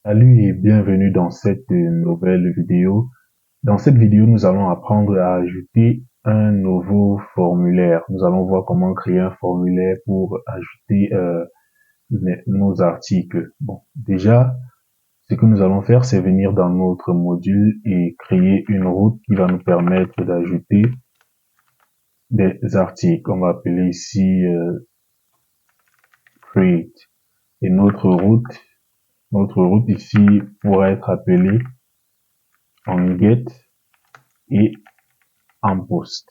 Salut et bienvenue dans cette nouvelle vidéo. Dans cette vidéo, nous allons apprendre à ajouter un nouveau formulaire. Nous allons voir comment créer un formulaire pour ajouter nos articles. Bon, déjà, ce que nous allons faire, c'est venir dans notre module et créer une route qui va nous permettre d'ajouter des articles. On va appeler ici create. Et notre route ici pourra être appelée en get et en post.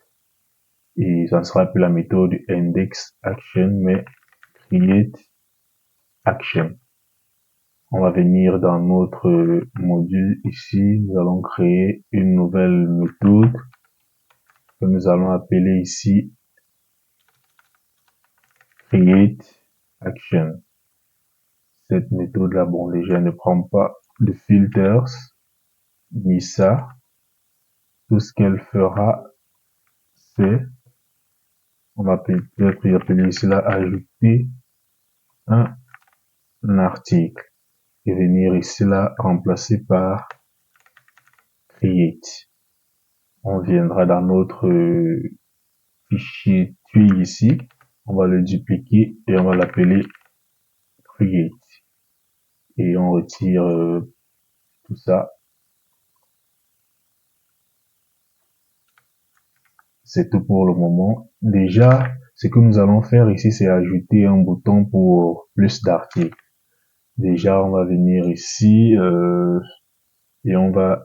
Et ça ne sera plus la méthode index action, mais create action. On va venir dans notre module ici. Nous allons créer une nouvelle méthode que nous allons appeler ici create action. Cette méthode-là, bon, déjà ne prend pas de filters, ni ça. Tout ce qu'elle fera, c'est, on va peut-être y appeler cela ajouter un article. Et venir ici là remplacer par create. On viendra dans notre fichier TUI ici, on va le dupliquer et on va l'appeler create. Et on retire tout ça. C'est tout pour le moment. Déjà, ce que nous allons faire ici, c'est ajouter un bouton pour plus d'articles. Déjà, on va venir ici et on va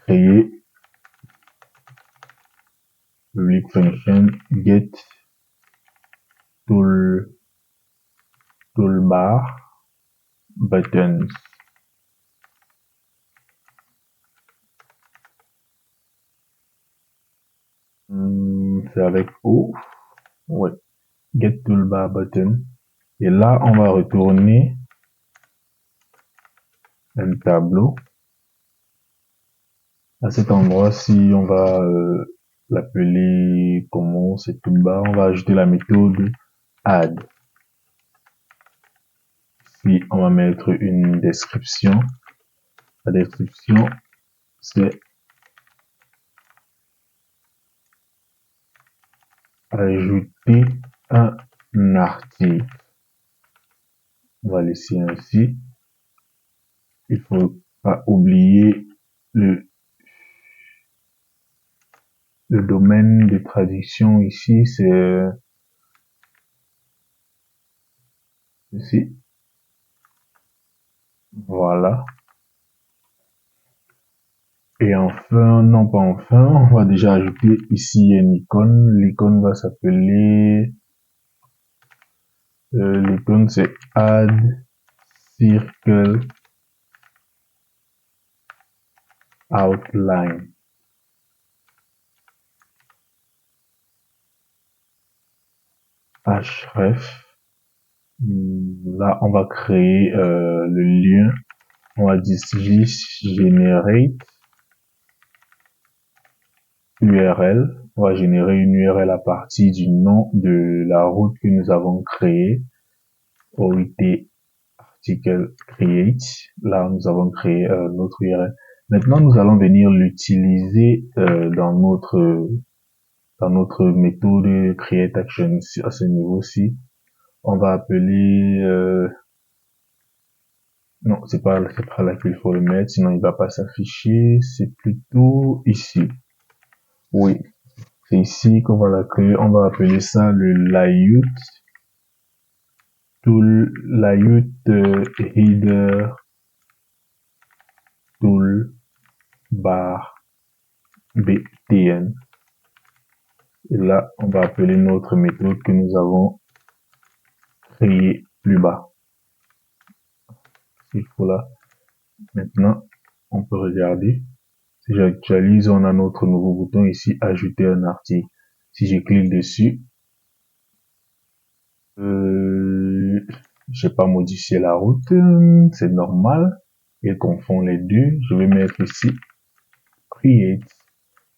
créer public function get toolbar buttons. C'est avec O. Ouais. Get toolbar button. Et là, on va retourner un tableau. À cet endroit-ci, on va l'appeler comment c'est toolbar. On va ajouter la méthode add. Puis, on va mettre une description. La description, c'est ajouter un article. On va laisser ainsi. Il faut pas oublier le domaine de traduction ici, c'est ici. Voilà. Et enfin, non pas enfin, on va déjà ajouter ici une icône. L'icône va s'appeler, l'icône c'est add circle outline. Href. Là, on va créer le lien. On va dire generate URL. On va générer une URL à partir du nom de la route que nous avons créée. OIT article create. Là, nous avons créé notre URL. Maintenant, nous allons venir l'utiliser dans notre méthode create action à ce niveau-ci. On va appeler non, c'est pas là qu'il faut le mettre, sinon il va pas s'afficher. C'est plutôt ici. Oui, c'est ici qu'on va la créer. On va appeler ça le layout header toolbar btn. Et là, on va appeler notre méthode que nous avons créée plus bas. Il faut là. Maintenant, on peut regarder. Si j'actualise, on a notre nouveau bouton ici, ajouter un article. Si je clique dessus, j'ai pas modifié la route, c'est normal. Il confond les deux. Je vais mettre ici create.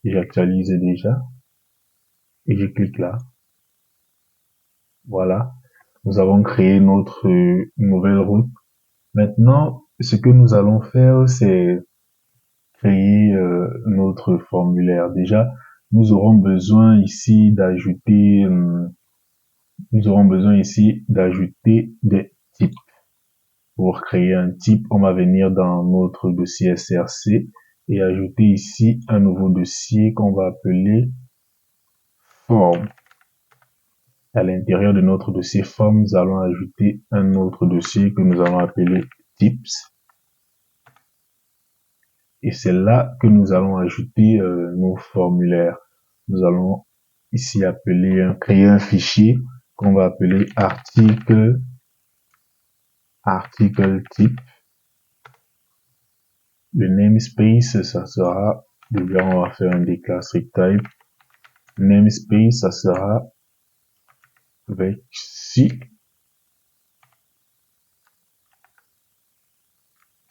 J'actualise déjà et je clique là. Voilà. Nous avons créé notre nouvelle route. Maintenant, ce que nous allons faire, c'est créer notre formulaire. Déjà, nous aurons besoin ici d'ajouter des types. Pour créer un type, on va venir dans notre dossier SRC et ajouter ici un nouveau dossier qu'on va appeler forme. À l'intérieur de notre dossier forme, nous allons ajouter un autre dossier que nous allons appeler tips. Et c'est là que nous allons ajouter nos formulaires. Nous allons ici créer un fichier qu'on va appeler article type. Le namespace, ça sera, déjà on va faire un déclare strict type. Namespace, ça sera avec si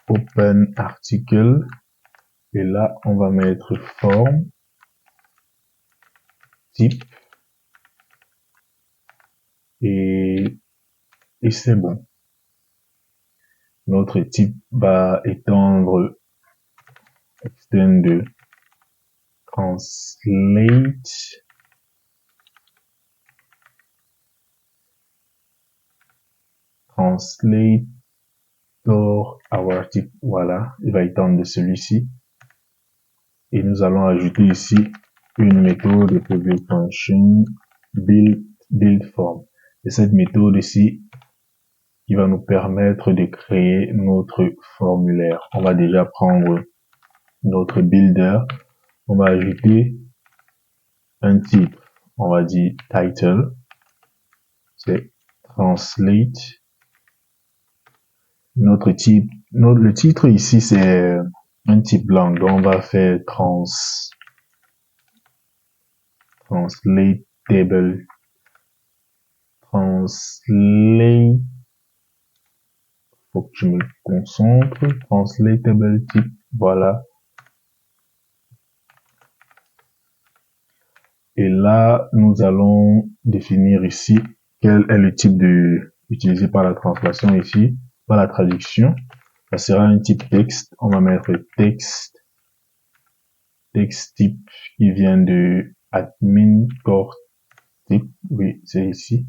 open article. Et là, on va mettre forme, type, et c'est bon. Notre type va étendre extend translate our type. Voilà, il va étendre de celui-ci. Et nous allons ajouter ici une méthode public function build form. Et cette méthode ici, qui va nous permettre de créer notre formulaire. On va déjà prendre notre builder. On va ajouter un titre. On va dire title. C'est translate. Notre type, le titre ici, c'est un type blanc. Donc, on va faire translatable. Faut que je me concentre. Translatable type. Voilà. Et là, nous allons définir ici quel est le type utilisé par la translation ici, par la traduction. Ça sera un type texte. On va mettre texte type qui vient de admin core type. Oui, c'est ici.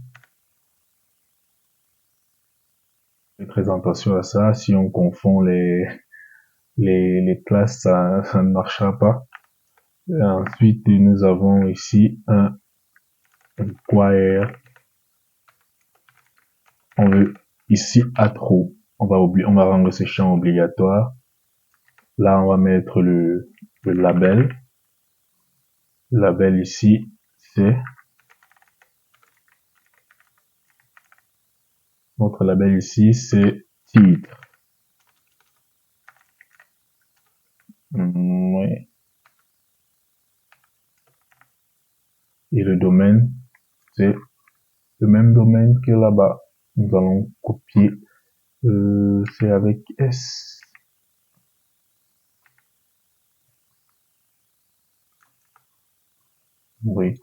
Faites très attention à ça. Si on confond les classes, ça ne marchera pas. Et ensuite, nous avons ici un require. On veut ici à trop. On va rendre ce champ obligatoire. Là, on va mettre le label. Le label ici, c'est notre label ici, c'est titre. Ouais. Et le domaine, c'est le même domaine que là-bas. Nous allons copier. C'est avec S. Oui.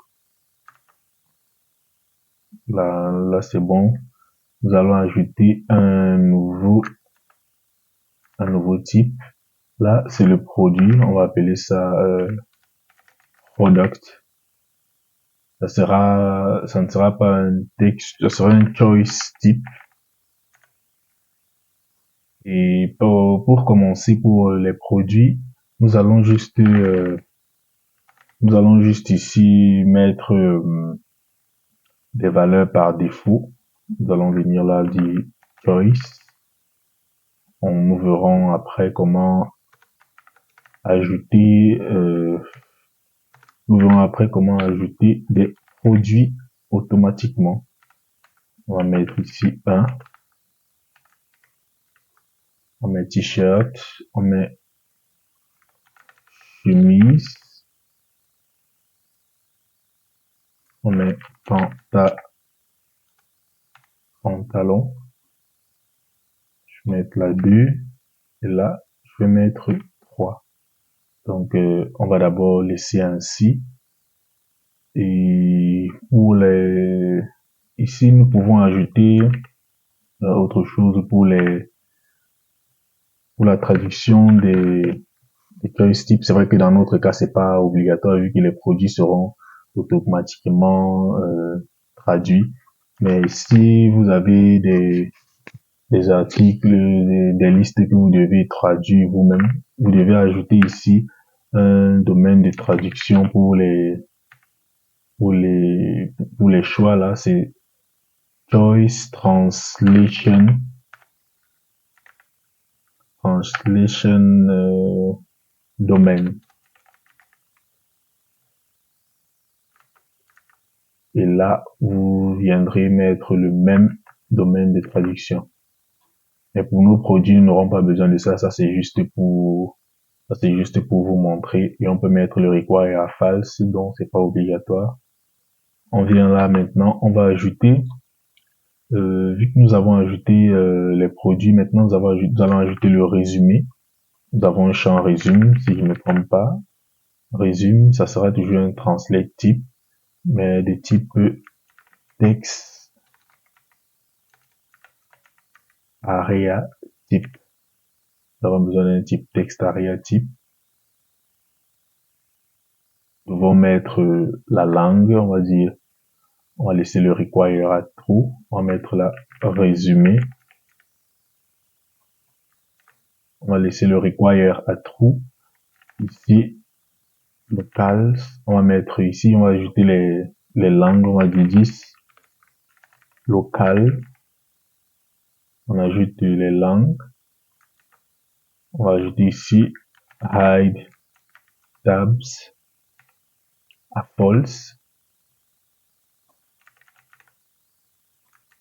Là c'est bon. Nous allons ajouter un nouveau type. Là, c'est le produit. On va appeler ça product. Ça ne sera pas un texte, ça sera un choice type. Et pour commencer, pour les produits, nous allons juste ici mettre des valeurs par défaut. Nous allons venir là dire choice. Nous verrons après comment ajouter des produits automatiquement. On va mettre ici 1. On met t-shirt, on met chemise, on met pantalon. Je vais mettre là 2 et là je vais mettre 3. Donc on va d'abord laisser ainsi. Et pour ici nous pouvons ajouter autre chose pour les pour la traduction des choice types. C'est vrai que dans notre cas, c'est pas obligatoire vu que les produits seront automatiquement traduits. Mais si vous avez des articles, des listes que vous devez traduire vous-même, vous devez ajouter ici un domaine de traduction pour les choix là, c'est choice translation domaine. Et là, vous viendrez mettre le même domaine de traduction. Et pour nos produits, nous n'aurons pas besoin de ça. Ça, c'est juste pour vous montrer. Et on peut mettre le require à false, donc c'est pas obligatoire. On vient là maintenant, on va ajouter, vu que nous avons ajouté les produits, maintenant nous allons ajouter le résumé. Nous avons un champ résume, si je ne me trompe pas. Résume, ça sera toujours un translate type, mais de type texte area type. Nous avons besoin d'un type texte area type. Nous allons mettre la langue, on va dire, on va laisser le require à true, on va mettre la résumé. On va laisser le require à true. Ici, locals, on va mettre ici, on va ajouter les langues, on va dire 10. Local, on ajoute les langues. On va ajouter ici hide tabs à false.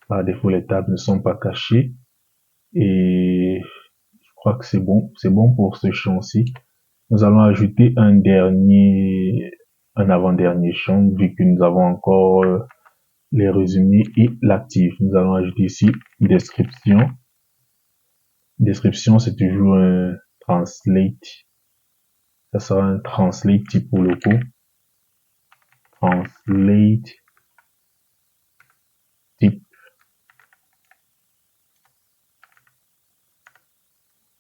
Par défaut, les tabs ne sont pas cachés. Et je crois que c'est bon. C'est bon pour ce champ-ci. Nous allons ajouter un avant-dernier champ, vu que nous avons encore les résumés et l'actif. Nous allons ajouter ici description. Description, c'est toujours un translate. Ça sera un translate type pour le coup. Translate type.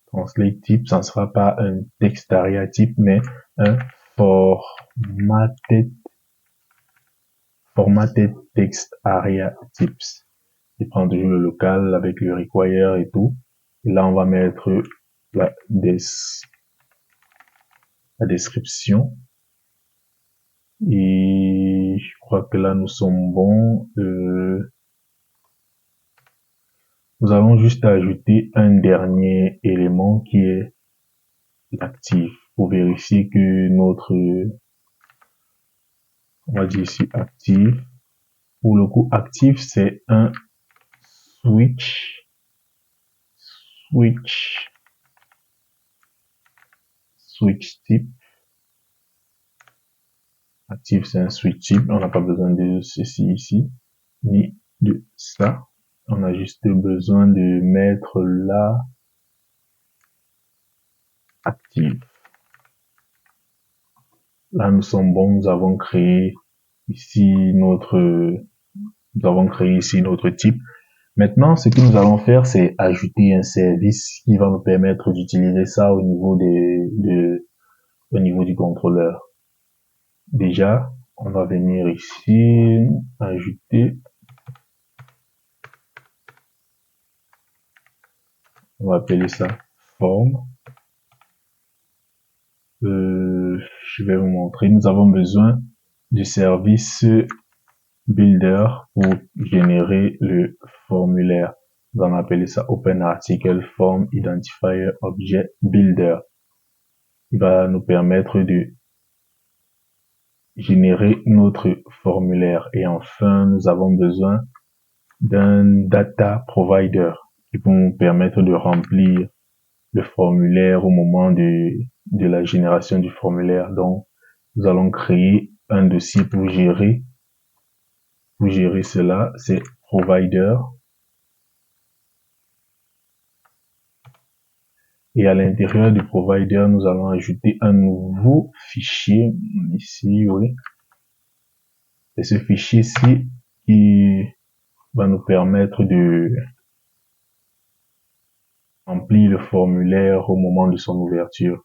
Translate type, ça ne sera pas un text area type, mais un formatted text area types. Il prend toujours le local avec le require et tout. Et là, on va mettre la description. Et je crois que là, nous sommes bons. Nous allons juste ajouter un dernier élément qui est l'actif pour vérifier que notre, on va dire ici actif. Pour le coup, actif, c'est un switch type. Actif, c'est un switch type. On n'a pas besoin de ceci ici, ni de ça. On a juste besoin de mettre là actif. Là, nous sommes bons. Nous avons créé ici notre type. Maintenant, ce que nous allons faire, c'est ajouter un service qui va nous permettre d'utiliser ça au niveau au niveau du contrôleur. Déjà, on va venir ici, ajouter. On va appeler ça forme. Je vais vous montrer. Nous avons besoin du service builder pour générer le formulaire. Nous allons appeler ça Open Article Form Identifier Object Builder. Il va nous permettre de générer notre formulaire. Et enfin, nous avons besoin d'un data provider qui peut nous permettre de remplir le formulaire au moment de la génération du formulaire. Donc, nous allons créer un dossier pour gérer cela. C'est provider. Et à l'intérieur du provider, nous allons ajouter un nouveau fichier ici, oui. Et ce fichier-ci qui va nous permettre de remplit le formulaire au moment de son ouverture.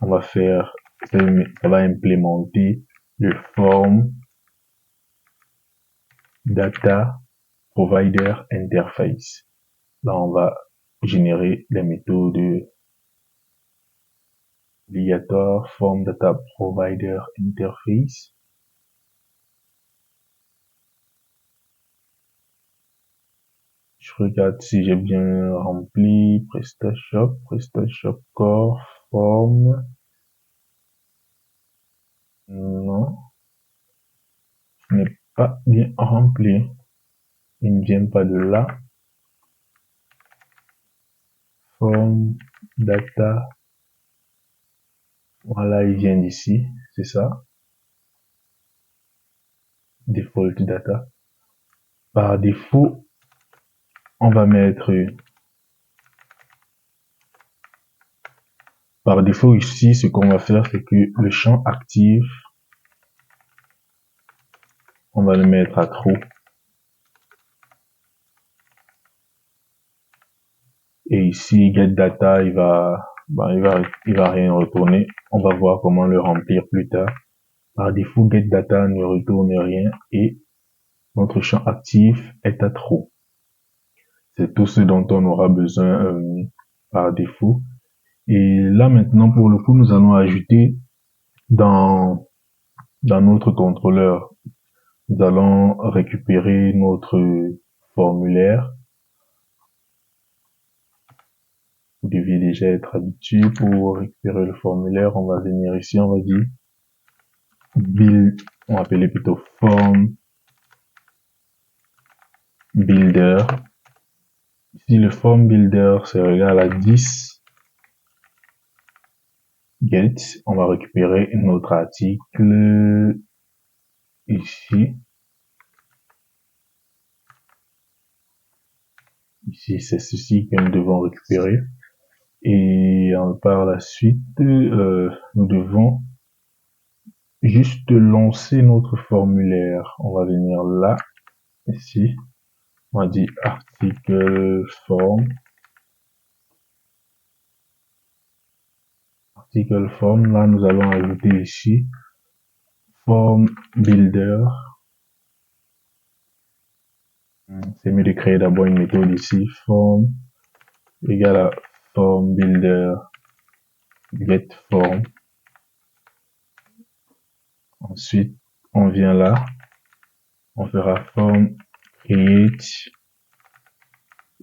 On va faire, ça va implémenter le form data provider interface. Là, on va générer les méthodes obligatoires form data provider interface. Je regarde si j'ai bien rempli PrestaShop Core, Form. Non, je n'ai pas bien rempli. Il ne vient pas de là. Form, data. Voilà, il vient d'ici. C'est ça. Default data. Par défaut, on va mettre par défaut ici, ce qu'on va faire, c'est que le champ actif, on va le mettre à true. Et ici, get data, il va rien retourner. On va voir comment le remplir plus tard. Par défaut, get data ne retourne rien et notre champ actif est à true. C'est tout ce dont on aura besoin par défaut. Et là maintenant, pour le coup, nous allons ajouter dans notre contrôleur, nous allons récupérer notre formulaire. Vous deviez déjà être habitué. Pour récupérer le formulaire, on va venir ici, on va dire build, on va appeler plutôt form builder. Ici, le form builder c'est égal à 10 get. On va récupérer notre article ici. Ici, c'est ceci que nous devons récupérer. Et par la suite, nous devons juste lancer notre formulaire. On va venir là, ici. On va dire article form. Article form, là, nous allons ajouter ici form builder. C'est mieux de créer d'abord une méthode ici, form égale à form builder get form. Ensuite, on vient là, on fera form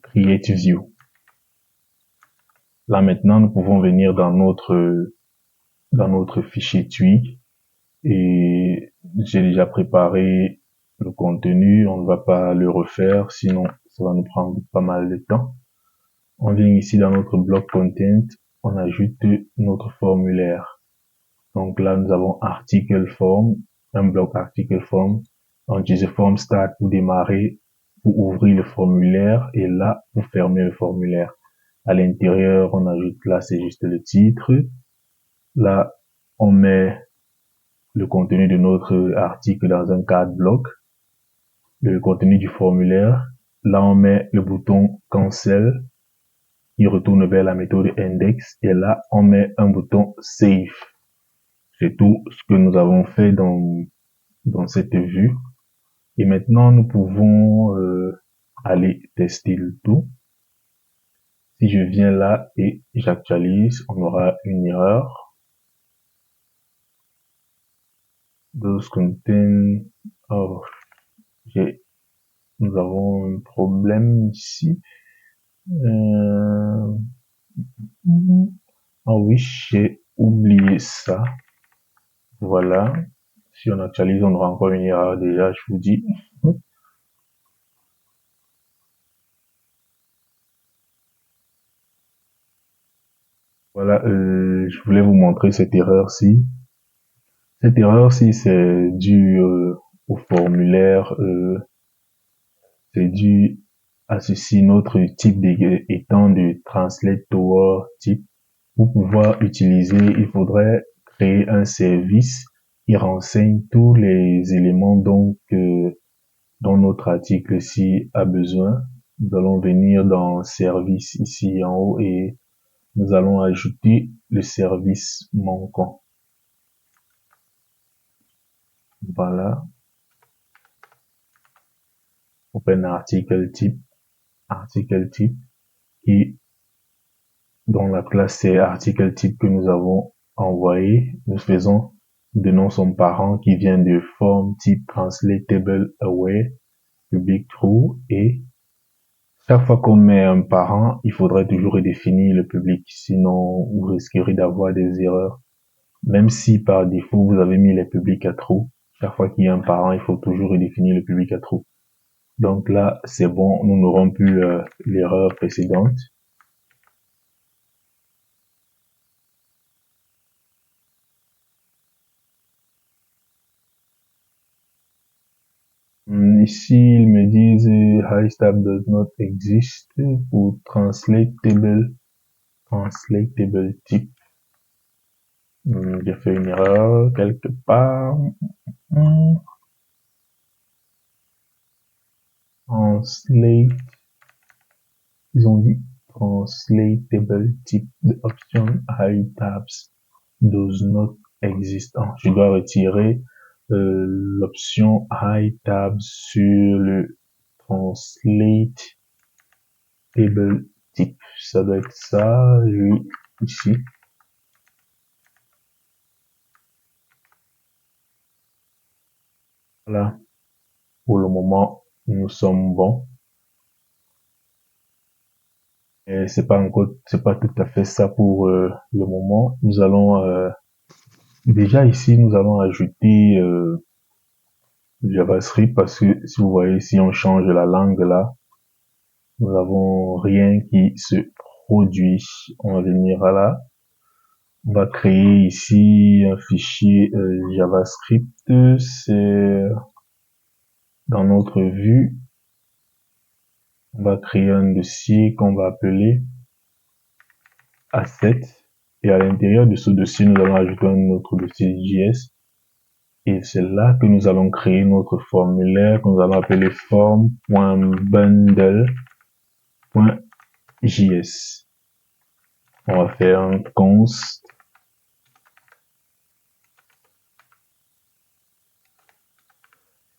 create view. Là maintenant, nous pouvons venir dans notre fichier Twig et j'ai déjà préparé le contenu. On ne va pas le refaire, sinon ça va nous prendre pas mal de temps. On vient ici dans notre bloc content, on ajoute notre formulaire. Donc là, nous avons article form, un bloc article form. On utilise form start pour démarrer, pour ouvrir le formulaire et là, pour fermer le formulaire. À l'intérieur, on ajoute là, c'est juste le titre. Là, on met le contenu de notre article dans un cadre bloc. Le contenu du formulaire. Là, on met le bouton cancel. Il retourne vers la méthode index. Et là, on met un bouton save. C'est tout ce que nous avons fait dans cette vue. Et maintenant, nous pouvons aller tester le tout. Si je viens là et j'actualise, on aura une erreur. Those contain, oh, nous avons un problème ici. Ah oui, j'ai oublié ça. Voilà. Si on actualise, on aura encore une erreur déjà, je vous dis. Voilà, je voulais vous montrer cette erreur-ci. Cette erreur-ci, c'est dû au formulaire, c'est dû à ceci, notre type étant de translate tower type. Pour pouvoir utiliser, il faudrait créer un service qui renseigne tous les éléments dont notre article-ci a besoin. Nous allons venir dans service ici en haut et nous allons ajouter le service manquant. Voilà. Open article type et dans la classe c'est article type que nous avons envoyé. Nous donnons son parent qui vient de form type translatable aware public true et chaque fois qu'on met un parent, il faudrait toujours redéfinir le public, sinon vous risquerez d'avoir des erreurs. Même si par défaut vous avez mis les publics à true, chaque fois qu'il y a un parent, il faut toujours redéfinir le public à true. Donc là, c'est bon, nous n'aurons plus l'erreur précédente. Ici, ils me disent HiStab does not exist pour translatable type. J'ai fait une erreur quelque part. Translate, ils ont dit translatable type de option HiTabs does not exist. Je dois retirer l'option HiTabs sur le translate table type. Ça doit être ça, ici. Voilà. Pour le moment, nous sommes bons. Et c'est pas tout à fait ça pour le moment. Nous allons déjà ici, nous allons ajouter JavaScript parce que si vous voyez, si on change la langue là, nous n'avons rien qui se produit. On va venir à là. On va créer ici un fichier JavaScript. C'est dans notre vue. On va créer un dossier qu'on va appeler asset. Et à l'intérieur de ce dossier, nous allons ajouter un autre dossier JS. Et c'est là que nous allons créer notre formulaire que nous allons appeler form.bundle.js. On va faire un const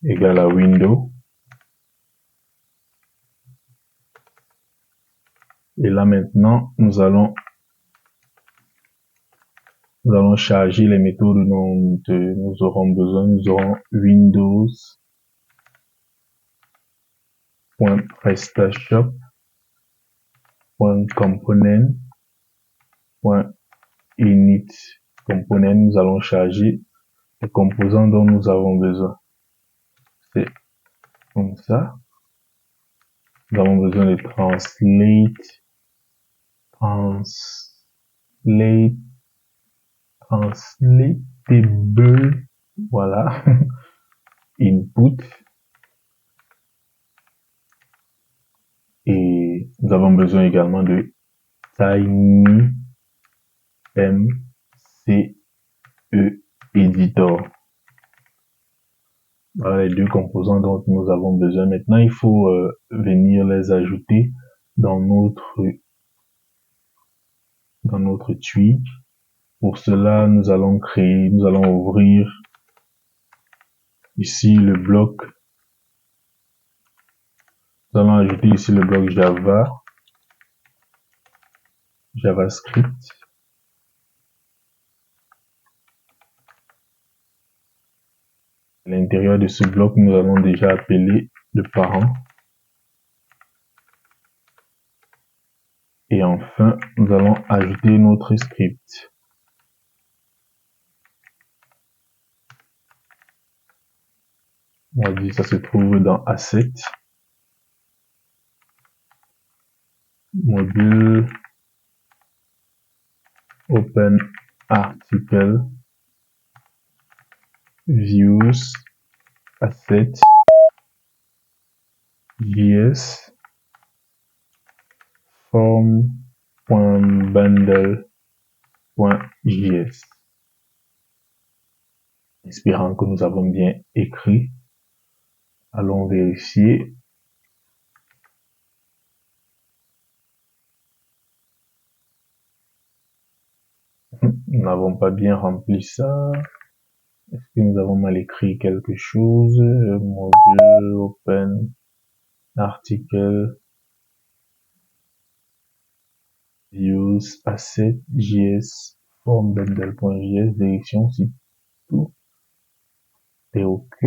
égal à window. Et là maintenant, nous allons charger les méthodes dont nous aurons besoin. Nous aurons windows.prestaShop.component.init. Component, nous allons charger les composants dont nous avons besoin. C'est comme ça. Nous avons besoin de translatable, voilà, input. Et nous avons besoin également de TinyMCE-editor. Voilà les deux composants dont nous avons besoin. Maintenant, il faut venir les ajouter dans notre tweak. Pour cela, nous allons ouvrir ici le bloc. Nous allons ajouter ici le bloc JavaScript. À l'intérieur de ce bloc, nous allons déjà appeler le parent. Et enfin, nous allons ajouter notre script. On va dire ça se trouve dans Asset, module, Open Article, Views, Asset, JS, form.bundle.js. Espérant que nous avons bien écrit. Allons vérifier. Nous n'avons pas bien rempli ça. Est-ce que nous avons mal écrit quelque chose? Module, open, article, views, asset, js, form bundle.js, direction, si tout est OK.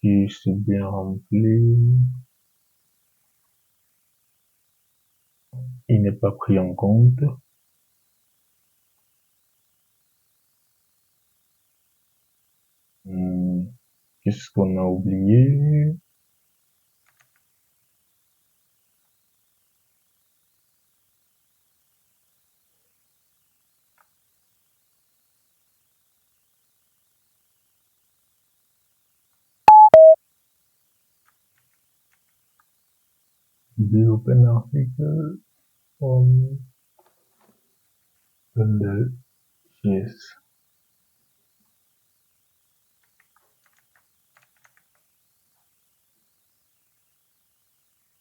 Qui c'est bien rempli. Il n'est pas pris en compte. Qu'est-ce qu'on a oublié? Développer un article from bundle. Yes.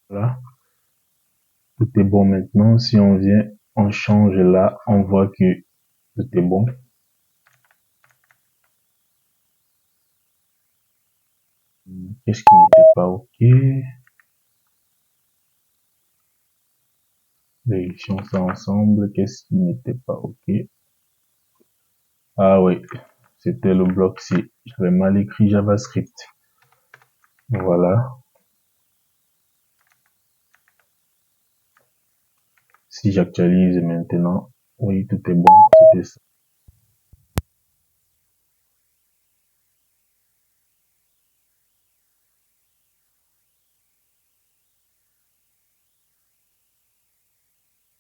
Voilà. Tout est bon maintenant. Si on vient, on change là, on voit que tout est bon. Qu'est-ce qui n'était pas OK? Vérifions ça ensemble. Qu'est-ce qui n'était pas OK? Ah oui, c'était le bloc C. J'avais mal écrit JavaScript. Voilà. Si j'actualise maintenant, oui, tout est bon. C'était ça.